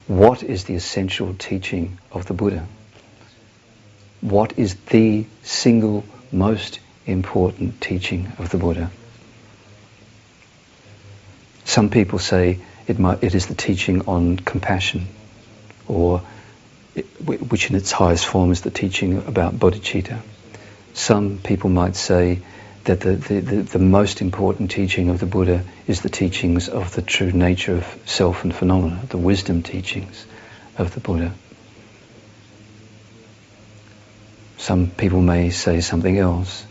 What is the essential teaching of the Buddha? What is the single most important teaching of the Buddha? Some people say it is the teaching on compassion, or which in its highest form is the teaching about bodhicitta. Some people might say that the most important teaching of the Buddha is the teachings of the true nature of self and phenomena, the wisdom teachings of the Buddha. Some people may say something else,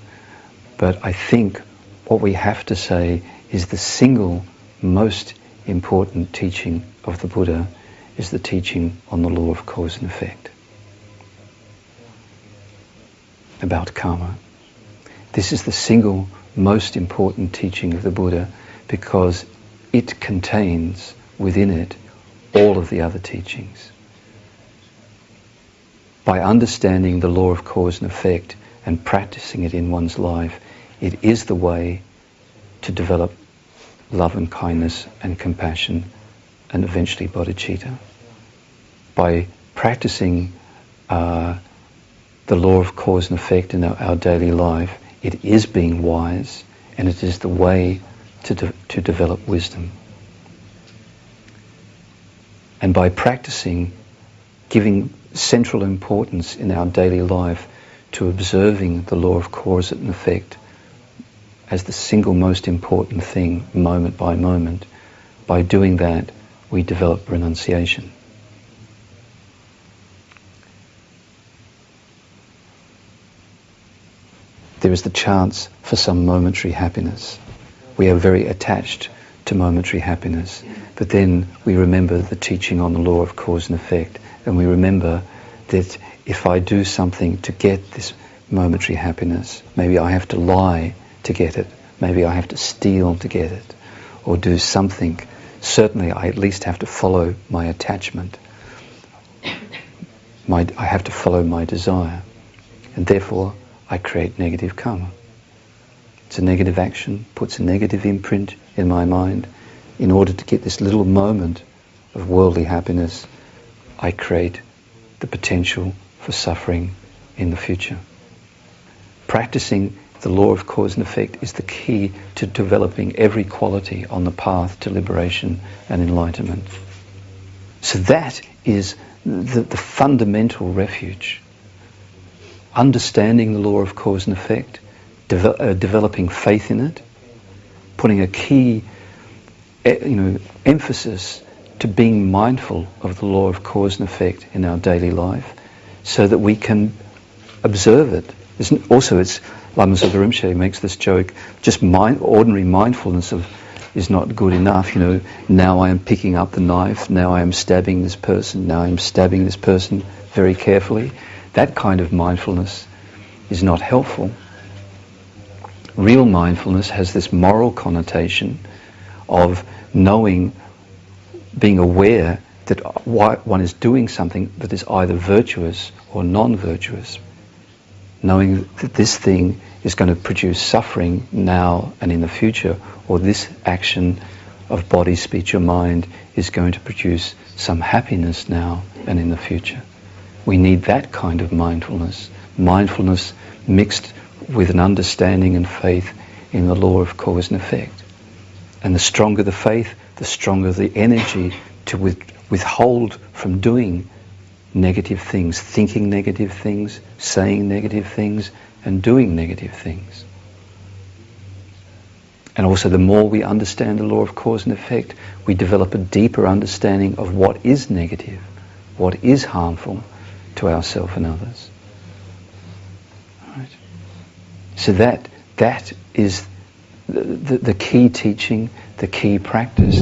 but I think what we have to say is the single most important teaching of the Buddha is the teaching on the law of cause and effect, about karma. This is the single most important teaching of the Buddha because it contains within it all of the other teachings. By understanding the law of cause and effect and practicing it in one's life, it is the way to develop love and kindness and compassion and eventually bodhicitta. By practicing the law of cause and effect in our daily life, it is being wise, and it is the way to develop wisdom. And by practicing, giving central importance in our daily life to observing the law of cause and effect as the single most important thing, moment by moment, by doing that, we develop renunciation. There is the chance for some momentary happiness. We are very attached to momentary happiness, but then we remember the teaching on the law of cause and effect, and we remember that if I do something to get this momentary happiness, maybe I have to lie to get it, maybe I have to steal to get it, or do something. Certainly I at least have to follow my attachment. I have to follow my desire, and therefore I create negative karma. It's a negative action, puts a negative imprint in my mind. In order to get this little moment of worldly happiness, I create the potential for suffering in the future. Practicing the law of cause and effect is the key to developing every quality on the path to liberation and enlightenment. So that is the fundamental refuge. Understanding the law of cause and effect, developing faith in it, putting a key emphasis to being mindful of the law of cause and effect in our daily life so that we can observe it. Lama Zopa Rinpoche makes this joke, just ordinary mindfulness is not good enough. Now I am picking up the knife, now I am stabbing this person, now I am stabbing this person very carefully. That kind of mindfulness is not helpful. Real mindfulness has this moral connotation of knowing, being aware that one is doing something that is either virtuous or non-virtuous. Knowing that this thing is going to produce suffering now and in the future, or this action of body, speech or mind is going to produce some happiness now and in the future. We need that kind of mindfulness. Mindfulness mixed with an understanding and faith in the law of cause and effect. And the stronger the faith, the stronger the energy to withhold from doing negative things, thinking negative things, saying negative things, and doing negative things. And also the more we understand the law of cause and effect, we develop a deeper understanding of what is negative, what is harmful to ourselves and others. Right. So that is the key teaching, the key practice.